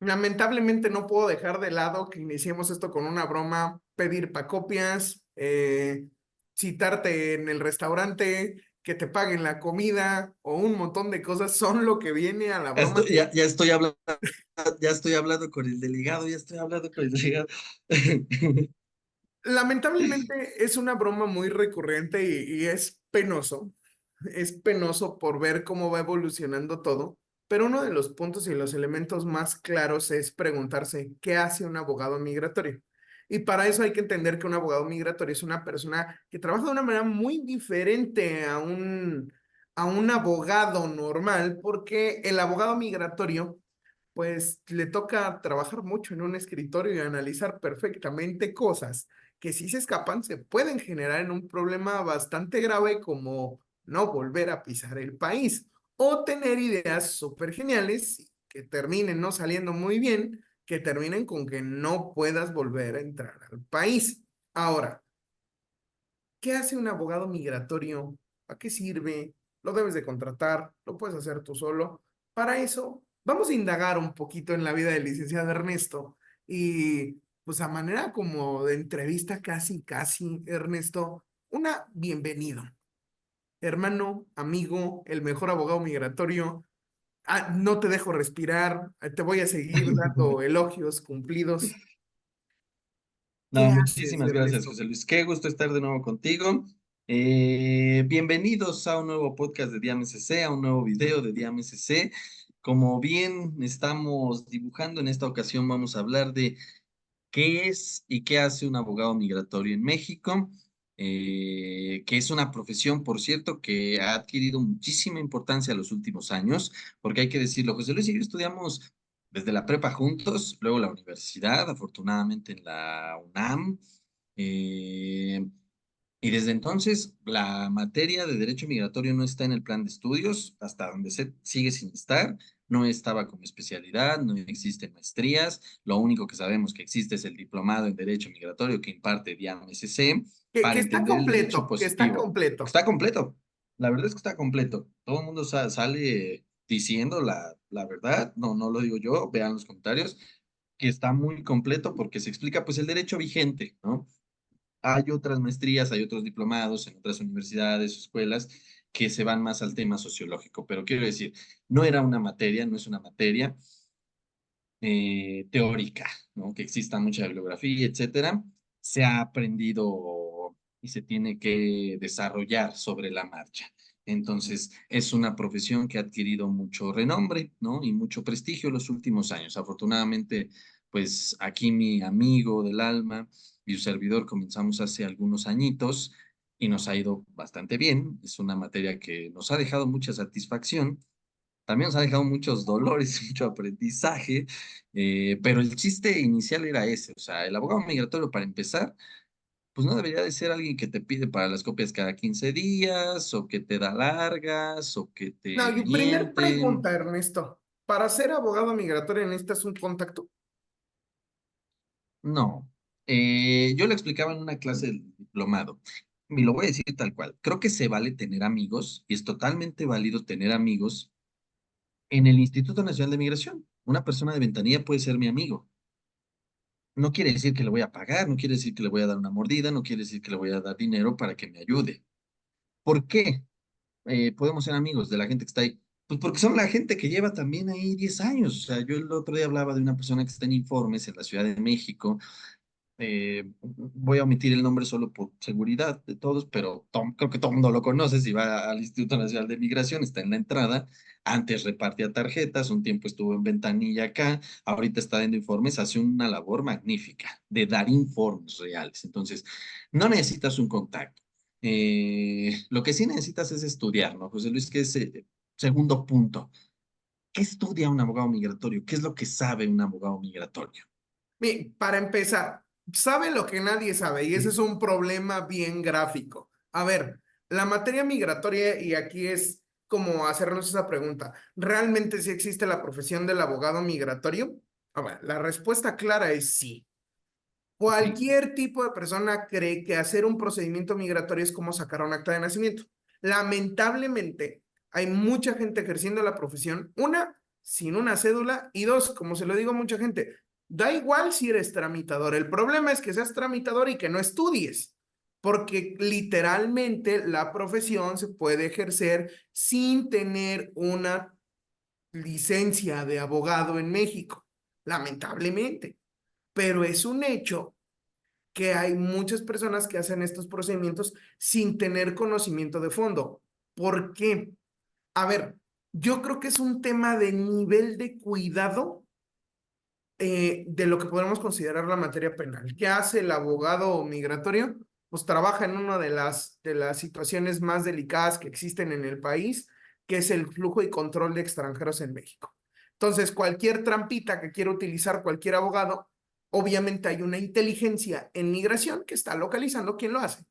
Lamentablemente no puedo dejar de lado que iniciemos esto con una broma, pedir pacopias, citarte en el restaurante, que te paguen la comida o un montón de cosas son lo que viene a la broma que Ya estoy hablando con el delegado, ya estoy hablando con el delegado. lamentablemente es una broma muy recurrente y es penoso. Es penoso por ver cómo va evolucionando todo, pero uno de los puntos y los elementos más claros es preguntarse qué hace un abogado migratorio. Y para eso hay que entender que un abogado migratorio es una persona que trabaja de una manera muy diferente a un abogado normal, porque el abogado migratorio pues le toca trabajar mucho en un escritorio y analizar perfectamente cosas que si se escapan se pueden generar en un problema bastante grave como no volver a pisar el país o tener ideas súper geniales que terminen no saliendo muy bien, que terminen con que no puedas volver a entrar al país. Ahora, ¿qué hace un abogado migratorio? ¿A qué sirve? ¿Lo debes de contratar? ¿Lo puedes hacer tú solo? Para eso, vamos a indagar un poquito en la vida del licenciado Ernesto y pues a manera como de entrevista casi, casi, Ernesto, una bienvenido. Hermano, amigo, el mejor abogado migratorio. No te dejo respirar, te voy a seguir dando elogios cumplidos. ¿Qué No, haces, muchísimas gracias, Ernesto? José Luis. Qué gusto estar de nuevo contigo. Bienvenidos a un nuevo podcast de DiamSC, a un nuevo video de DiamSC. Como bien estamos dibujando en esta ocasión, vamos a hablar de qué es y qué hace un abogado migratorio en México, que es una profesión, por cierto, que ha adquirido muchísima importancia en los últimos años, porque hay que decirlo, José Luis y yo estudiamos desde la prepa juntos, luego la universidad, afortunadamente en la UNAM, eh, y desde entonces la materia de derecho migratorio no está en el plan de estudios, hasta donde se sigue sin estar, no estaba como especialidad, no existen maestrías, lo único que sabemos que existe es el diplomado en derecho migratorio que imparte DIAM-SC Que para está entender el derecho completo, que está positivo. completo. Está completo, la verdad es que está completo. Todo el mundo sale diciendo la verdad, no lo digo yo, vean los comentarios, que está muy completo porque se explica pues el derecho vigente, ¿no? Hay otras maestrías, hay otros diplomados en otras universidades o escuelas que se van más al tema sociológico, pero quiero decir, no era una materia, no es una materia teórica, ¿no? Que exista mucha bibliografía, etcétera. Se ha aprendido y se tiene que desarrollar sobre la marcha. Entonces, es una profesión que ha adquirido mucho renombre, ¿no? Y mucho prestigio en los últimos años. Afortunadamente, pues aquí mi amigo del alma y su servidor comenzamos hace algunos añitos y nos ha ido bastante bien. Es una materia que nos ha dejado mucha satisfacción. También nos ha dejado muchos dolores, mucho aprendizaje, pero el chiste inicial era ese, o sea, el abogado migratorio para empezar, pues no debería de ser alguien que te pide para las copias cada 15 días, o que te da largas, o que No, te y primer miente. pregunta, Ernesto. ¿Para ser abogado migratorio necesitas un contacto? No. Yo lo explicaba en una clase del diplomado, y lo voy a decir tal cual. Creo que se vale tener amigos, y es totalmente válido tener amigos en el Instituto Nacional de Migración. Una persona de ventanilla puede ser mi amigo. No quiere decir que le voy a pagar, no quiere decir que le voy a dar una mordida, no quiere decir que le voy a dar dinero para que me ayude. ¿Por qué podemos ser amigos de la gente que está ahí? Pues porque son la gente que lleva también ahí 10 años. O sea, yo el otro día hablaba de una persona que está en informes en la Ciudad de México. Voy a omitir el nombre solo por seguridad de todos, pero creo que todo el mundo lo conoce. Si va al Instituto Nacional de Migración, está en la entrada. Antes repartía tarjetas, un tiempo estuvo en ventanilla acá, ahorita está dando informes, hace una labor magnífica de dar informes reales. Entonces, no necesitas un contacto. Lo que sí necesitas es estudiar, ¿no, José Luis? Que es segundo punto. ¿Qué estudia un abogado migratorio? ¿Qué es lo que sabe un abogado migratorio? Para empezar, sabe lo que nadie sabe y ese es un problema bien gráfico. A ver, la materia migratoria, y aquí es como hacernos esa pregunta, ¿realmente sí existe la profesión del abogado migratorio? A ver, la respuesta clara es sí. Sí. Cualquier tipo de persona cree que hacer un procedimiento migratorio es como sacar un acta de nacimiento. Lamentablemente, hay mucha gente ejerciendo la profesión. Una, sin una cédula. Y dos, como se lo digo a mucha gente, da igual si eres tramitador. El problema es que seas tramitador y que no estudies, porque literalmente la profesión se puede ejercer sin tener una licencia de abogado en México, lamentablemente. Pero es un hecho que hay muchas personas que hacen estos procedimientos sin tener conocimiento de fondo. ¿Por qué? A ver, yo creo que es un tema de nivel de cuidado de lo que podemos considerar la materia penal. ¿Qué hace el abogado migratorio? Pues trabaja en una de las situaciones más delicadas que existen en el país, que es el flujo y control de extranjeros en México. Entonces, cualquier trampita que quiera utilizar cualquier abogado, obviamente hay una inteligencia en migración que está localizando quién lo hace.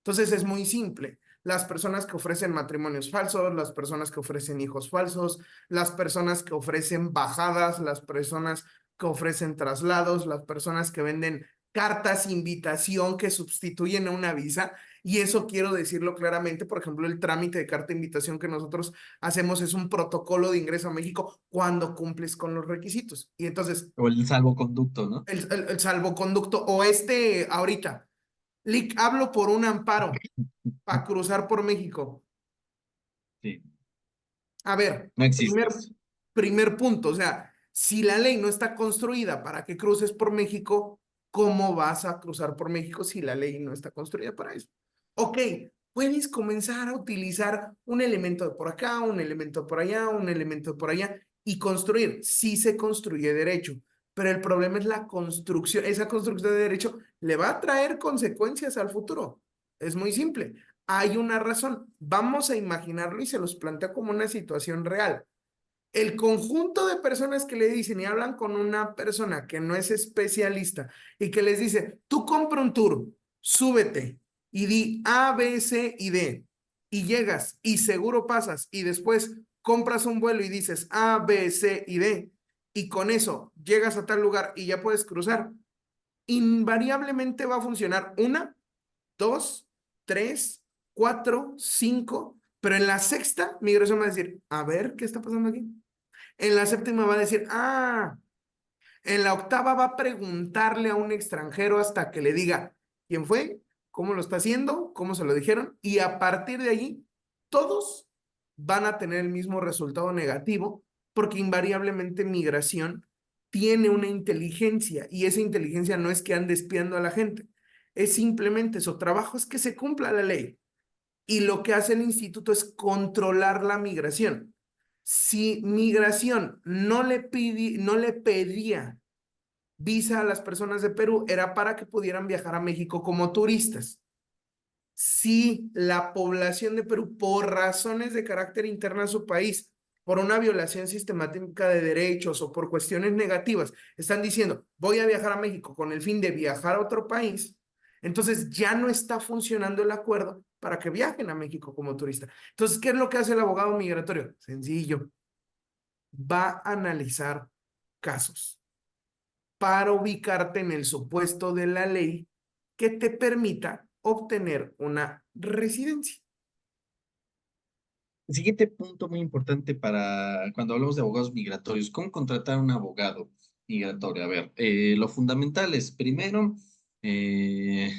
Entonces es muy simple. Las personas que ofrecen matrimonios falsos, las personas que ofrecen hijos falsos, las personas que ofrecen bajadas, las personas que ofrecen traslados, las personas que venden cartas invitación que sustituyen a una visa. Y eso quiero decirlo claramente. Por ejemplo, el trámite de carta de invitación que nosotros hacemos es un protocolo de ingreso a México cuando cumples con los requisitos. Y entonces, O el salvoconducto, ¿no? el salvoconducto o ahorita, Lick, hablo por un amparo para cruzar por México. Sí, A ver, no existe primer, eso. primer punto, o sea, si la ley no está construida para que cruces por México, ¿cómo vas a cruzar por México si la ley no está construida para eso? Ok, puedes comenzar a utilizar un elemento de por acá, un elemento de por allá, un elemento de por allá y construir. Sí se construye derecho, pero el problema es la construcción. Esa construcción de derecho le va a traer consecuencias al futuro. Es muy simple. Hay una razón. Vamos a imaginarlo y se los plantea como una situación real. El conjunto de personas que le dicen y hablan con una persona que no es especialista y que les dice, tú compra un tour, súbete y di A, B, C y D y llegas y seguro pasas y después compras un vuelo y dices A, B, C y D y con eso llegas a tal lugar y ya puedes cruzar, invariablemente va a funcionar una, dos, tres, cuatro, cinco, pero en la sexta, migración va a decir, a ver, ¿qué está pasando aquí? En la séptima va a decir, en la octava va a preguntarle a un extranjero hasta que le diga quién fue, cómo lo está haciendo, cómo se lo dijeron, y a partir de allí, todos van a tener el mismo resultado negativo, porque invariablemente migración tiene una inteligencia, y esa inteligencia no es que ande espiando a la gente, es simplemente su trabajo es que se cumpla la ley. Y lo que hace el instituto es controlar la migración. Si migración no le pedía visa a las personas de Perú, era para que pudieran viajar a México como turistas. Si la población de Perú, por razones de carácter interno a su país, por una violación sistemática de derechos o por cuestiones negativas, están diciendo, voy a viajar a México con el fin de viajar a otro país, entonces ya no está funcionando el acuerdo para que viajen a México como turista. Entonces, ¿qué es lo que hace el abogado migratorio? Sencillo, va a analizar casos para ubicarte en el supuesto de la ley que te permita obtener una residencia. El siguiente punto muy importante para cuando hablamos de abogados migratorios, ¿cómo contratar a un abogado migratorio? A ver, lo fundamental es primero, eh,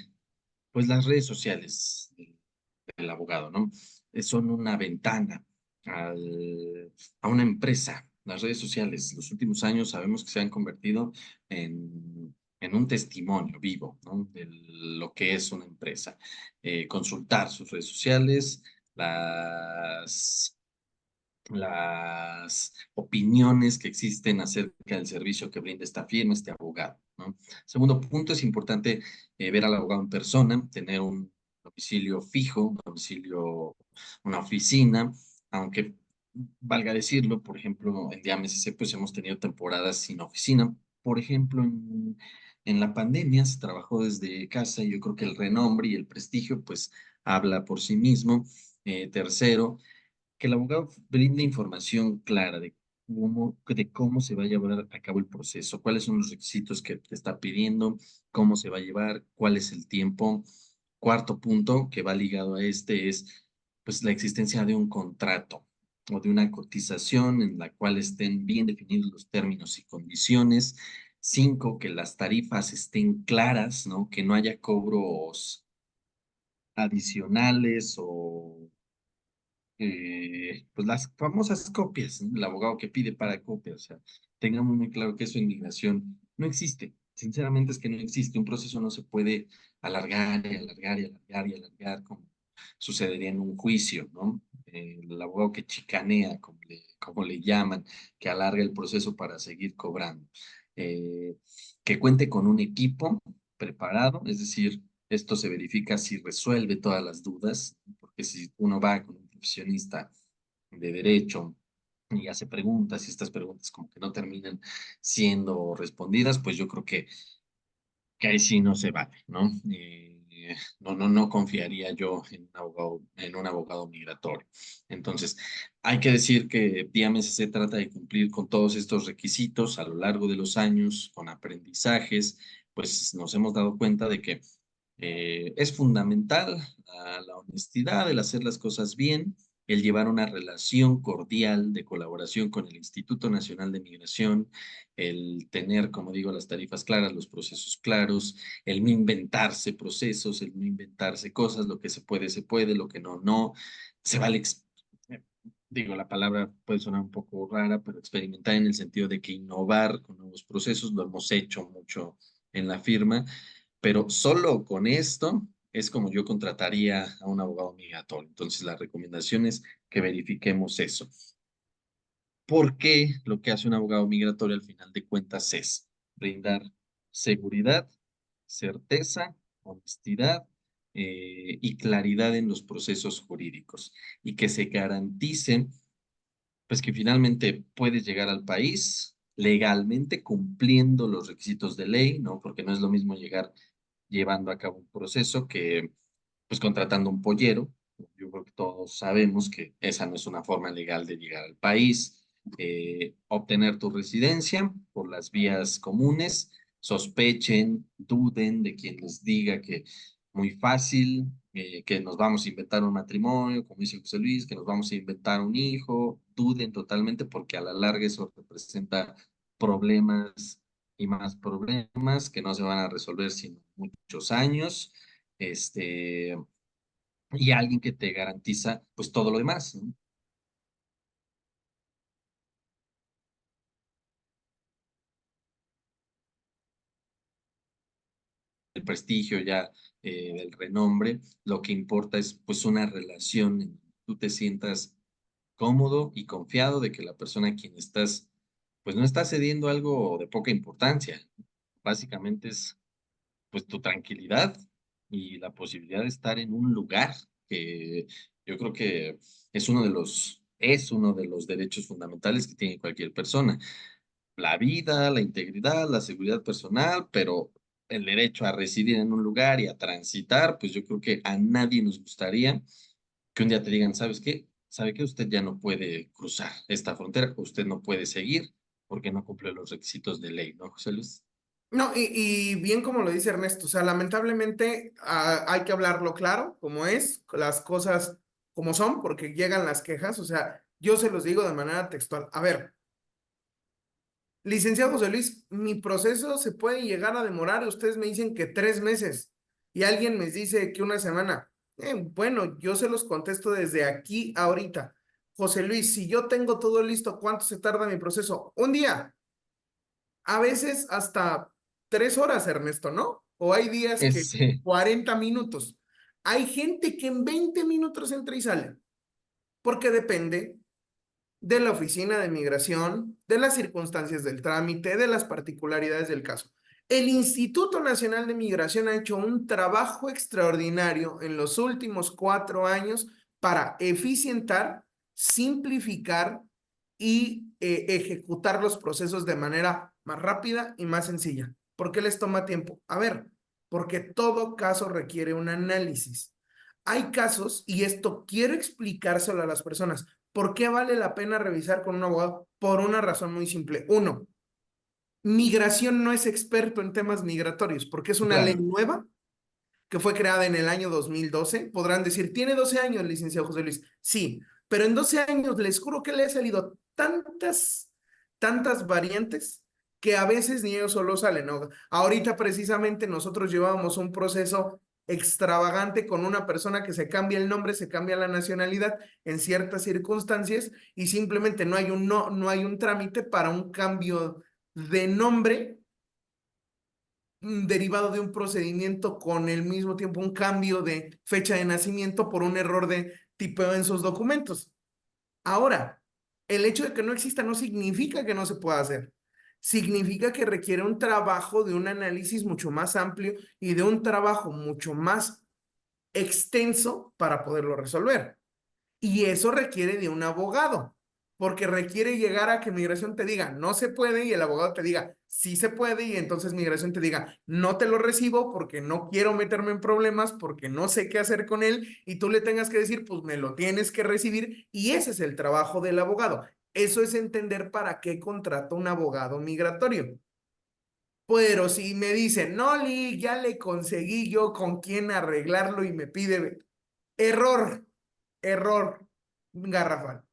pues las redes sociales del abogado, ¿no? Son una ventana a una empresa. Las redes sociales, los últimos años sabemos que se han convertido en un testimonio vivo, ¿no? De lo que es una empresa. Consultar sus redes sociales, las opiniones que existen acerca del servicio que brinda esta firma, este abogado, ¿no? Segundo punto, es importante ver al abogado en persona, tener un domicilio fijo, un domicilio, una oficina, aunque valga decirlo, por ejemplo, en DIAMSC pues hemos tenido temporadas sin oficina. Por ejemplo, en la pandemia se trabajó desde casa y yo creo que el renombre y el prestigio pues habla por sí mismo. Tercero, que el abogado brinde información clara de cómo se va a llevar a cabo el proceso, cuáles son los requisitos que te está pidiendo, cómo se va a llevar, cuál es el tiempo. Cuarto punto que va ligado a este es pues la existencia de un contrato. o de una cotización en la cual estén bien definidos los términos y condiciones. 5, que las tarifas estén claras, ¿no? Que no haya cobros adicionales o pues las famosas copias, ¿no? El abogado que pide para copia, o sea, tengamos muy claro que eso en migración no existe. Sinceramente es que no existe. Un proceso no se puede alargar y alargar y alargar y alargar como sucedería en un juicio, ¿no? El abogado que chicanea, como le llaman, que alarga el proceso para seguir cobrando. Eh, que cuente con un equipo preparado, es decir, esto se verifica si resuelve todas las dudas, porque si uno va con un profesionista de derecho y hace preguntas y estas preguntas como que no terminan siendo respondidas, pues yo creo que ahí sí no se vale, ¿no? No confiaría yo en un abogado migratorio. Entonces, hay que decir que Diámese se trata de cumplir con todos estos requisitos a lo largo de los años, con aprendizajes, pues nos hemos dado cuenta de que es fundamental la honestidad, el hacer las cosas bien, el llevar una relación cordial de colaboración con el Instituto Nacional de Migración, el tener, como digo, las tarifas claras, los procesos claros, el no inventarse procesos, el no inventarse cosas, lo que se puede, lo que no, no. Se vale, eh, digo, la palabra puede sonar un poco rara, pero experimentar en el sentido de que innovar con nuevos procesos, lo hemos hecho mucho en la firma, pero solo con esto es como yo contrataría a un abogado migratorio. Entonces, la recomendación es que verifiquemos eso. Porque lo que hace un abogado migratorio al final de cuentas es brindar seguridad, certeza, honestidad y claridad en los procesos jurídicos y que se garantice pues que finalmente puedes llegar al país legalmente cumpliendo los requisitos de ley, ¿no? Porque no es lo mismo llegar llevando a cabo un proceso que pues contratando un pollero. Yo creo que todos sabemos que esa no es una forma legal de llegar al país. Obtener tu residencia por las vías comunes, sospechen, duden de quien les diga que muy fácil, que nos vamos a inventar un matrimonio, como dice José Luis, que nos vamos a inventar un hijo, duden totalmente porque a la larga eso representa problemas y más problemas que no se van a resolver sino muchos años, este, y alguien que te garantiza pues todo lo demás, ¿no? El prestigio ya del renombre, lo que importa es pues una relación en donde tú te sientas cómodo y confiado de que la persona a quien estás pues no está cediendo algo de poca importancia. Básicamente es pues tu tranquilidad y la posibilidad de estar en un lugar que yo creo que es uno de los derechos fundamentales que tiene cualquier persona. La vida, la integridad, la seguridad personal, pero el derecho a residir en un lugar y a transitar, pues yo creo que a nadie nos gustaría que un día te digan, ¿sabes qué? ¿Sabe qué? Usted ya no puede cruzar esta frontera, usted no puede seguir porque no cumple los requisitos de ley, ¿no, José Luis? No, y bien como lo dice Ernesto, o sea, lamentablemente hay que hablarlo claro, como es, las cosas como son, porque llegan las quejas, o sea, yo se los digo de manera textual. A ver, licenciado José Luis, mi proceso se puede llegar a demorar, ustedes me dicen que 3 meses y alguien me dice que una semana. Bueno, yo se los contesto desde aquí ahorita. José Luis, si yo tengo todo listo, ¿cuánto se tarda mi proceso? Un día. A veces hasta 3 horas, Ernesto, ¿no? O hay días que Es, 40 minutos. Hay gente que en 20 minutos entra y sale, porque depende de la oficina de migración, de las circunstancias del trámite, de las particularidades del caso. El Instituto Nacional de Migración ha hecho un trabajo extraordinario en los últimos 4 años para eficientar, simplificar y ejecutar los procesos de manera más rápida y más sencilla. ¿Por qué les toma tiempo? A ver, porque todo caso requiere un análisis. Hay casos, y esto quiero explicárselo a las personas, ¿por qué vale la pena revisar con un abogado? Por una razón muy simple. Uno, migración no es experto en temas migratorios porque es una ley claro. nueva que fue creada en el año 2012. Podrán decir, tiene 12 años, licenciado José Luis. Sí, pero en 12 años les juro que le ha salido tantas variantes que a veces ni ellos solo salen, ¿no? Ahorita precisamente nosotros llevábamos un proceso extravagante con una persona que se cambia el nombre, se cambia la nacionalidad en ciertas circunstancias y simplemente no hay un trámite para un cambio de nombre derivado de un procedimiento con el mismo tiempo un cambio de fecha de nacimiento por un error de tipeo en sus documentos. Ahora, el hecho de que no exista no significa que no se pueda hacer. Significa que requiere un trabajo de un análisis mucho más amplio y de un trabajo mucho más extenso para poderlo resolver. Y eso requiere de un abogado, porque requiere llegar a que migración te diga no se puede y el abogado te diga sí se puede y entonces migración te diga no te lo recibo porque no quiero meterme en problemas, porque no sé qué hacer con él y tú le tengas que decir pues me lo tienes que recibir y ese es el trabajo del abogado. Eso es entender para qué contrata un abogado migratorio. Pero si me dicen, no, Lee, ya le conseguí yo con quién arreglarlo y me pide error, error garrafal.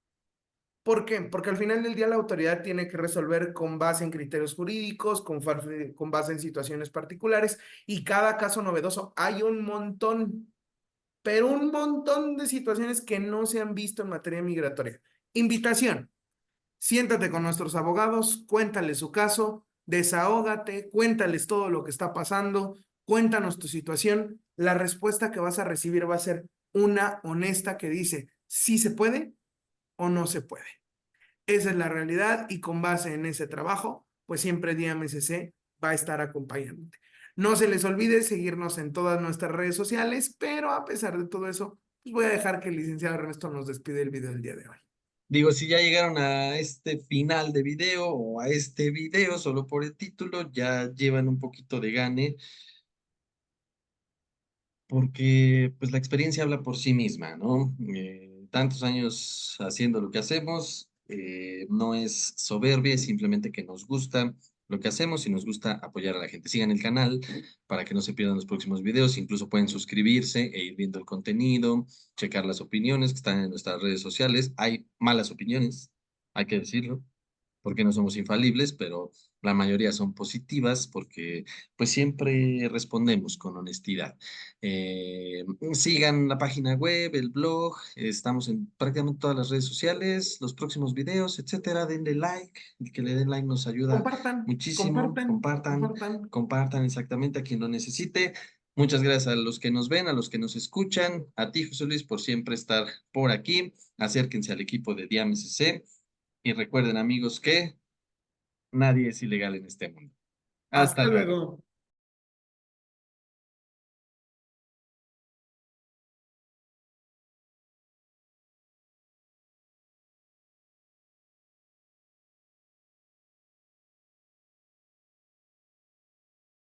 ¿Por qué? Porque al final del día la autoridad tiene que resolver con base en criterios jurídicos, con base en situaciones particulares y cada caso novedoso. Hay un montón, pero un montón de situaciones que no se han visto en materia migratoria. Invitación. Siéntate con nuestros abogados, cuéntales su caso, desahógate, cuéntales todo lo que está pasando, cuéntanos tu situación. La respuesta que vas a recibir va a ser una honesta que dice si se puede o no se puede. Esa es la realidad y con base en ese trabajo, pues siempre DMSC va a estar acompañándote. No se les olvide seguirnos en todas nuestras redes sociales, pero a pesar de todo eso, pues voy a dejar que el licenciado Ernesto nos despide el video del día de hoy. Digo, si ya llegaron a este final de video o a este video solo por el título, ya llevan un poquito de gane, porque pues la experiencia habla por sí misma, ¿no? Tantos años haciendo lo que hacemos, no es soberbia, es simplemente que nos gusta lo que hacemos y nos gusta apoyar a la gente. Sigan el canal para que no se pierdan los próximos videos, incluso pueden suscribirse e ir viendo el contenido, checar las opiniones que están en nuestras redes sociales. Hay malas opiniones, hay que decirlo porque no somos infalibles, pero la mayoría son positivas porque pues siempre respondemos con honestidad. Sigan la página web, el blog, estamos en prácticamente todas las redes sociales, los próximos videos, etcétera. Denle like, el que le den like nos ayuda Compartan, muchísimo. compartan, Compartan, compartan. compartan exactamente a quien lo necesite. Muchas gracias a los que nos ven, a los que nos escuchan, a ti, José Luis, por siempre estar por aquí. Acérquense al equipo de DiamSC. Y recuerden, amigos, que nadie es ilegal en este mundo. Hasta Hasta luego. luego.